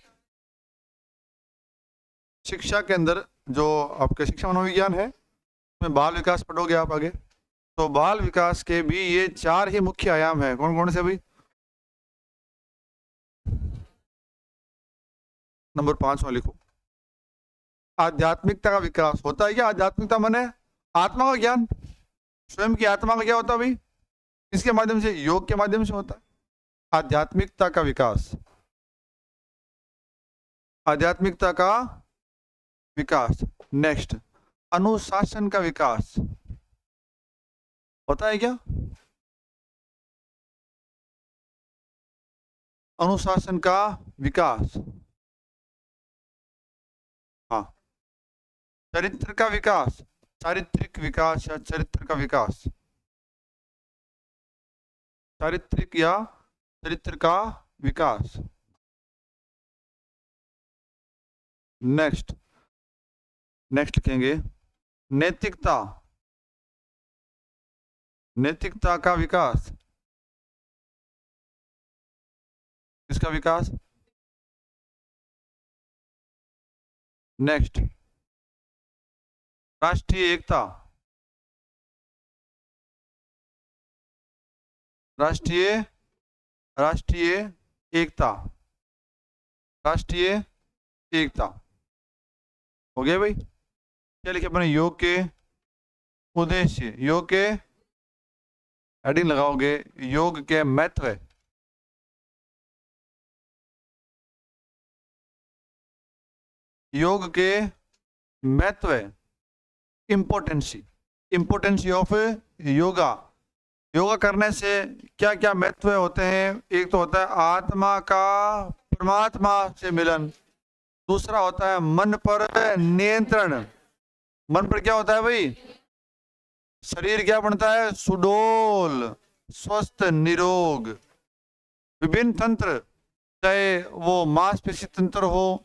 Speaker 1: शिक्षा के अंदर जो आपके शिक्षा मनोविज्ञान है उसमें बाल विकास पढ़ोगे आप आगे। तो बाल विकास के भी ये 4 ही मुख्य आयाम है। कौन कौन से भाई? नंबर 5 वाले लिखो। आध्यात्मिकता का विकास होता है क्या? आध्यात्मिकता माने आत्मा का ज्ञान। स्वयं की आत्मा का क्या होता है भाई? किसके माध्यम से? योग के माध्यम से होता है। आध्यात्मिकता का विकास, आध्यात्मिकता का विकास। नेक्स्ट, अनुशासन का विकास होता है क्या? अनुशासन का विकास, हाँ। चरित्र का विकास, चारित्रिक विकास या चरित्र का विकास, चारित्रिक या चरित्र का विकास। नेक्स्ट लिखेंगे नैतिकता, नैतिकता का विकास। किसका विकास? नेक्स्ट, राष्ट्रीय एकता, राष्ट्रीय राष्ट्रीय एकता, राष्ट्रीय एकता। हो गया भाई? क्या लिखे अपने? योग के उद्देश्य, योग के हेडिंग लगाओगे, योग के महत्व, योग के महत्व, इंपोर्टेंसी, इंपोर्टेंसी ऑफ योगा। योगा करने से क्या क्या महत्व होते हैं? एक तो होता है आत्मा का परमात्मा से मिलन, दूसरा होता है मन पर नियंत्रण। मन पर क्या होता है भाई? शरीर क्या बनता है? सुडोल, स्वस्थ, निरोग। विभिन्न तंत्र, चाहे वो मांसपेशी तंत्र हो,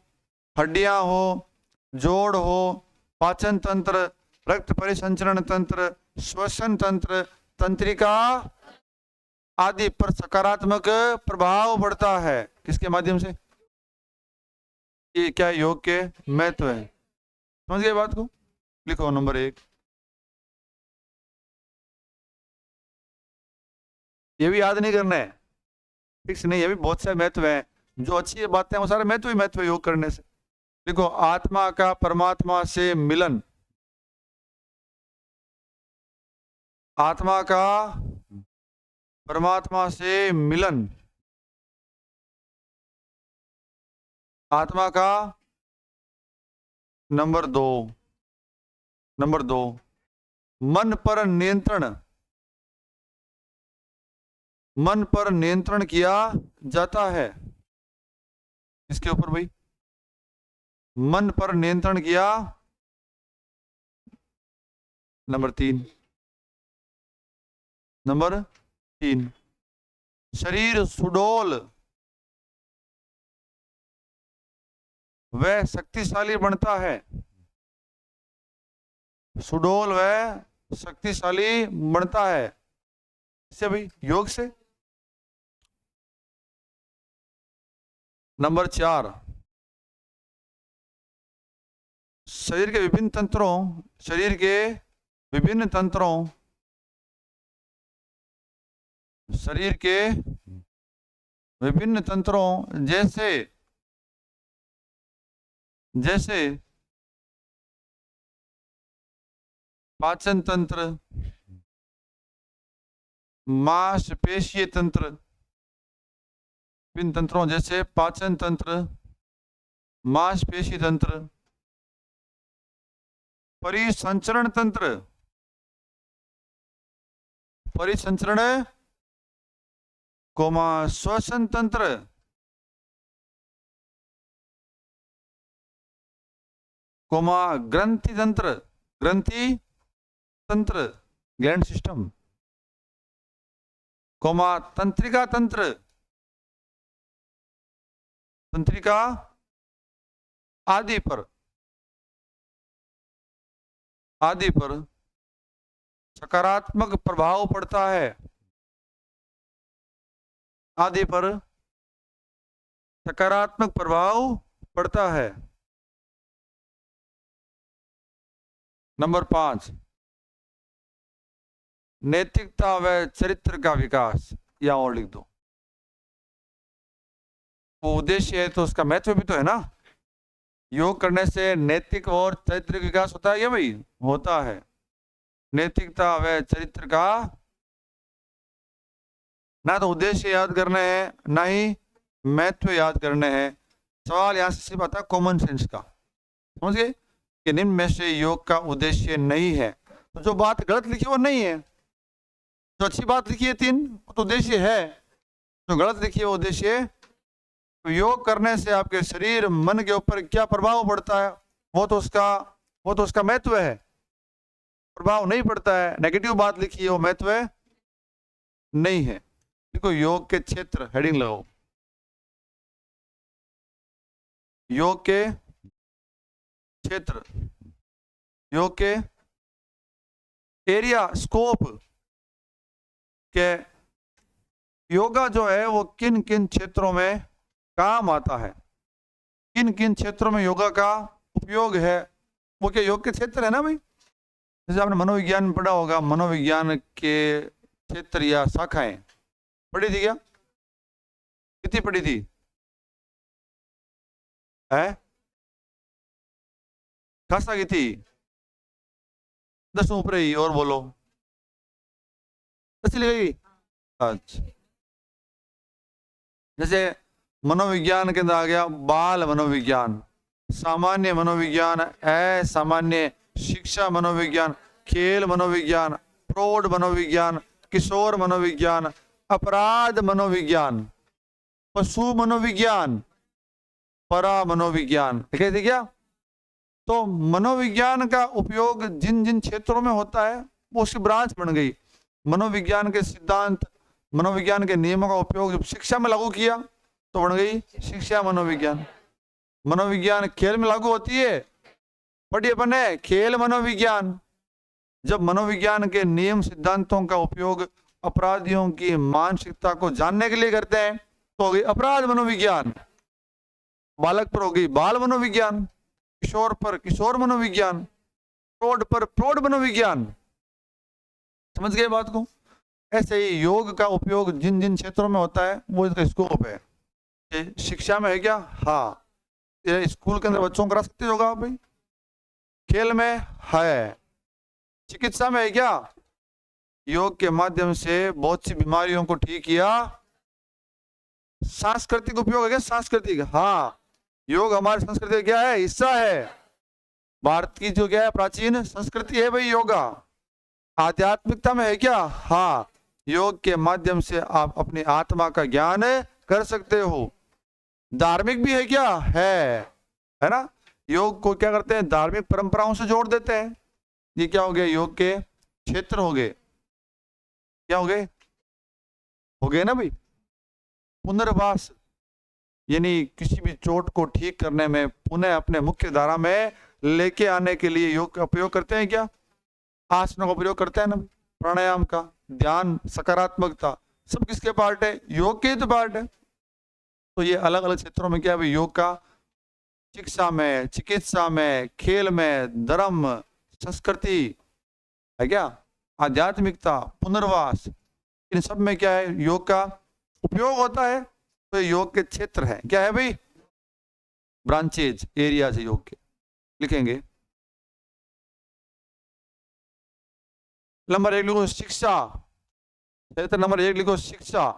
Speaker 1: हड्डियां हो, जोड़ हो, पाचन तंत्र, रक्त परिसंचरण तंत्र, श्वसन तंत्र, तंत्रिका आदि पर सकारात्मक प्रभाव पड़ता है। किसके माध्यम से? ये क्या योग के महत्व है। समझ गए बात को? लिखो नंबर 1। ये भी याद नहीं करना है, फिक्स नहीं। ये भी बहुत सारे महत्व हैं, जो अच्छी बातें हैं वो सारे महत्व ही महत्व योग करने से। देखो, आत्मा का परमात्मा से मिलन, आत्मा का परमात्मा से मिलन, आत्मा का नंबर 2, मन पर नियंत्रण, मन पर नियंत्रण किया जाता है। इसके ऊपर भाई मन पर नियंत्रण किया। नंबर 3 शरीर सुडौल वह शक्तिशाली बनता है। सुडौल वह शक्तिशाली बनता है। इससे भाई योग से। नंबर 4 शरीर के विभिन्न तंत्रों, शरीर के विभिन्न तंत्रों, शरीर के विभिन्न तंत्रों जैसे जैसे पाचन तंत्र, मांसपेशीय तंत्र, विभिन्न तंत्रों जैसे पाचन तंत्र, मांसपेशी तंत्र, परिसंचरण तंत्र, परिसंचरण कोमा श्वसन तंत्र, कोमा ग्रंथि तंत्र, ग्रंथि तंत्र ग्लैंड सिस्टम, कोमा तंत्रिका तंत्र, तंत्रिका आदि पर सकारात्मक प्रभाव पड़ता है, आदि पर सकारात्मक प्रभाव पड़ता है। नंबर 5, नैतिकता व चरित्र का विकास, या और लिख दो। वो उद्देश्य है तो उसका महत्व भी तो है ना। योग करने से नैतिक और चारित्रिक विकास होता है या भाई होता है। नैतिकता व चरित्र का ना तो उद्देश्य याद करने हैं ना ही महत्व याद करने हैं। सवाल यहां से सिर्फ आता है कॉमन सेंस का, समझ गए कि निम्न में से योग का उद्देश्य नहीं है। तो जो बात गलत लिखी वो नहीं है, जो अच्छी बात लिखी है 3 वो तो उद्देश्य है, जो गलत लिखी है वो उद्देश्य। तो योग करने से आपके शरीर मन के ऊपर क्या प्रभाव पड़ता है वो तो उसका महत्व है, प्रभाव नहीं पड़ता है। नेगेटिव बात लिखी है वो महत्व नहीं है। देखो योग के क्षेत्र, हेडिंग लगाओ, योग के क्षेत्र, योग के एरिया, स्कोप के योगा जो है वो किन किन क्षेत्रों में काम आता है, किन किन क्षेत्रों में योगा का उपयोग है, वो क्या योग के क्षेत्र है ना भाई। जैसे आपने मनोविज्ञान में पढ़ा होगा, मनोविज्ञान के क्षेत्र या शाखाएं पढ़ी थी क्या, कितनी पढ़ी थी है, खासा की थी 10 ऊपर ही, और बोलो 10 गई। अच्छा, जैसे मनोविज्ञान के अंदर आ गया बाल मनोविज्ञान, सामान्य मनोविज्ञान, असामान्य शिक्षा मनोविज्ञान, खेल मनोविज्ञान, प्रौढ़ मनोविज्ञान, किशोर मनोविज्ञान, अपराध मनोविज्ञान, पशु मनोविज्ञान, परा मनोविज्ञान, देखे थे क्या। तो मनोविज्ञान का उपयोग जिन जिन क्षेत्रों में होता है वो उसकी ब्रांच बन गई। मनोविज्ञान के सिद्धांत, मनोविज्ञान के नियमों का उपयोग जब शिक्षा में लागू किया तो बन गई शिक्षा मनोविज्ञान। मनोविज्ञान खेल में लागू होती है, पढ़िए बने खेल मनोविज्ञान। जब मनोविज्ञान के नियम सिद्धांतों का उपयोग अपराधियों की मानसिकता को जानने के लिए करते हैं तो हो गई अपराध मनोविज्ञान। बालक पर हो गई बाल मनोविज्ञान, किशोर पर किशोर मनोविज्ञान, प्रौढ़ पर प्रौढ़ मनोविज्ञान। समझ गए बात को। ऐसे ही योग का उपयोग जिन जिन क्षेत्रों में होता है वो इसका स्कोप है। शिक्षा में है क्या, हाँ, ये स्कूल के अंदर बच्चों को करा सकते हो आप भाई। खेल में है, चिकित्सा में है क्या, योग के माध्यम से बहुत सी बीमारियों को ठीक किया। सांस्कृतिक उपयोग है क्या, सांस्कृतिक, हाँ, योग हमारी संस्कृति का क्या है, हिस्सा है। भारत की जो क्या है प्राचीन संस्कृति है भाई योगा। आध्यात्मिकता में है क्या, हाँ, योग के माध्यम से आप अपनी आत्मा का ज्ञान कर सकते हो। धार्मिक भी है क्या, है ना। योग को क्या करते हैं, धार्मिक परंपराओं से जोड़ देते हैं। ये क्या हो गया, योग के क्षेत्र हो गए। क्या हो गए ना भाई। पुनर्वास यानी किसी भी चोट को ठीक करने में, पुनः अपने मुख्य धारा में लेके आने के लिए योग का उपयोग करते हैं क्या, आसनों का प्रयोग करते हैं ना, प्राणायाम का, ध्यान, सकारात्मकता, सब किसके पार्ट है, योग के तो पार्ट है। तो ये अलग अलग क्षेत्रों में क्या है योग का, शिक्षा में, चिकित्सा में, खेल में, धर्म, संस्कृति है क्या, आध्यात्मिकता, पुनर्वास, इन सब में क्या है योग का उपयोग होता है। तो योग के क्षेत्र है, क्या है भाई, ब्रांचेज, एरियाज है योग के, लिखेंगे। नंबर 1 लिखो शिक्षा, क्षेत्र नंबर 1 लिखो शिक्षा।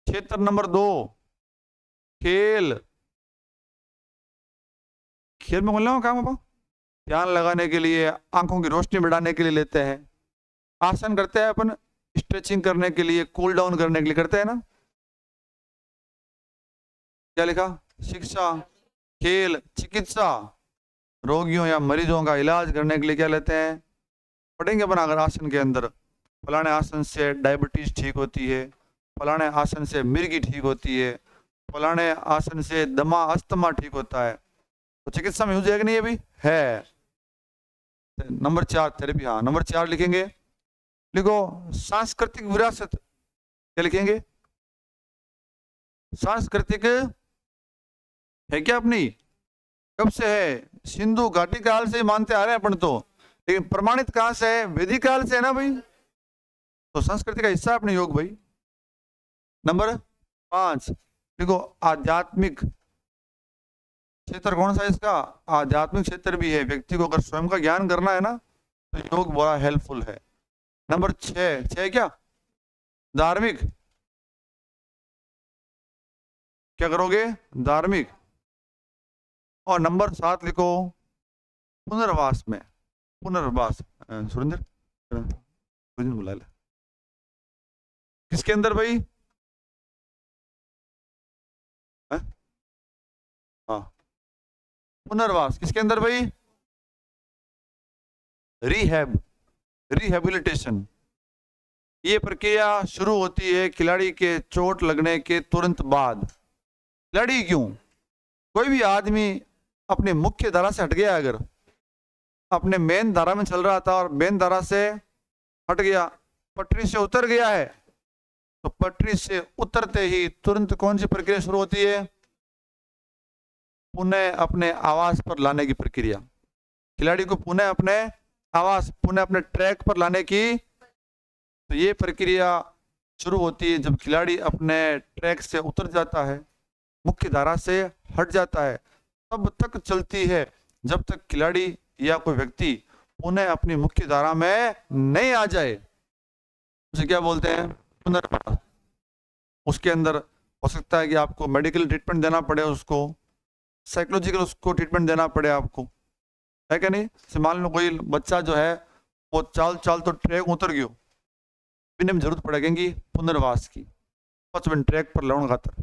Speaker 1: क्षेत्र नंबर 2 खेल, खेल में बोलना हो काम बाबा, ध्यान लगाने के लिए, आंखों की रोशनी बढ़ाने के लिए लेते हैं। आसन करते हैं अपन स्ट्रेचिंग करने के लिए, कूल डाउन करने के लिए करते हैं ना। क्या लिखा? शिक्षा, खेल, चिकित्सा, रोगियों या मरीजों का इलाज करने के लिए क्या लेते हैं? पढ़ेंगे अपन अगर आसन के अंदर, फलाने आसन से डायबिटीज ठीक होती है, फलाने आसन से मिर्गी ठीक होती है, फलाने आसन से दमा अस्थमा ठीक होता है। तो चिकित्सा में यूज है कि नहीं? अभी है। Number 4 therapy. हाँ, नंबर 4 लिखेंगे, लिखो सांस्कृतिक विरासत। क्या लिखेंगे? सांस्कृतिक है क्या अपनी? कब से है? सिंधु घाटी काल से मानते आ रहे हैं अपन तो, लेकिन प्रमाणित कहां से है? वैदिक काल से है ना भाई। तो संस्कृति का हिस्सा है अपने योग भाई। नंबर 5 देखो, आध्यात्मिक क्षेत्र कौन सा है इसका? आध्यात्मिक क्षेत्र भी है। व्यक्ति को अगर स्वयं का ज्ञान करना है ना तो योग बड़ा हेल्पफुल है। नंबर 6 क्या? धार्मिक। क्या करोगे? धार्मिक। और नंबर 7 लिखो, पुनर्वास में। पुनर्वास, सुरेंद्र बुला ले। किसके अंदर भाई? हाँ, पुनर्वास किसके अंदर भाई? Rehab, rehabilitation. ये प्रक्रिया शुरू होती है खिलाड़ी के चोट लगने के तुरंत बाद। खिलाड़ी क्यों? कोई भी आदमी अपने मुख्य धारा से हट गया, अगर अपने मेन धारा में चल रहा था और मेन धारा से हट गया, पटरी से उतर गया है, तो पटरी से उतरते ही तुरंत कौन सी प्रक्रिया शुरू होती है? पुनः अपने आवास पर लाने की प्रक्रिया। खिलाड़ी को पुनः अपने आवास, पुनः अपने ट्रैक पर लाने की, तो ये प्रक्रिया शुरू होती है जब खिलाड़ी अपने ट्रैक से उतर जाता है, मुख्य धारा से हट जाता है। तब तक चलती है जब तक खिलाड़ी या कोई व्यक्ति पुनः अपनी मुख्य धारा में नहीं आ जाए। उसे क्या बोलते हैं? पुनर्वास। उसके अंदर हो सकता है कि आपको मेडिकल ट्रीटमेंट देना पड़े, उसको साइकोलॉजिकल उसको ट्रीटमेंट देना पड़े आपको, है क्या नहीं? से मान लो कोई बच्चा जो है वो चाल चाल तो ट्रैक उतर गयो, बिना में जरूरत पड़ेगी पुनर्वास की। 5 मिनट ट्रैक पर लाने खातर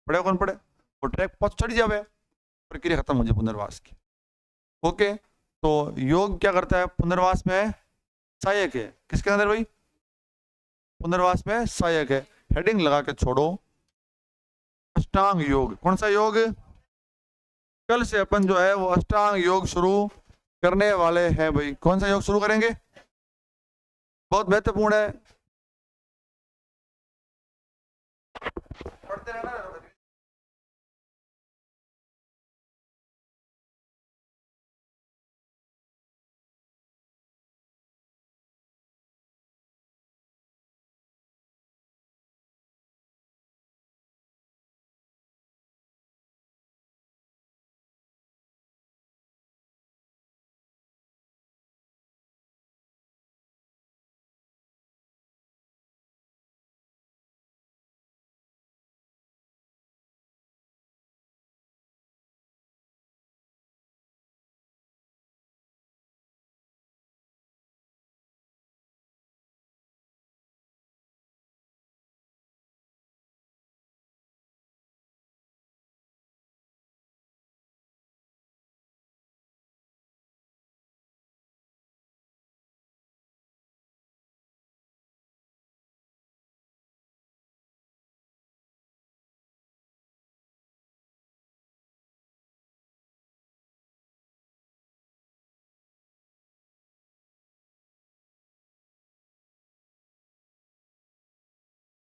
Speaker 1: पड़े, कौन पड़े? वो ट्रैक पर चढ़ जावे, प्रक्रिया खत्म हो जाए पुनर्वास की। ओके, तो योग क्या करता है? पुनर्वास में सहायक है। किसके अंदर भाई? पुनर्वास में सहायक है। हेडिंग लगा के छोड़ो, अष्टांग योग। कौन सा योग? कल से अपन जो है वो अष्टांग योग शुरू करने वाले हैं भाई। कौन सा योग शुरू करेंगे? बहुत महत्वपूर्ण है।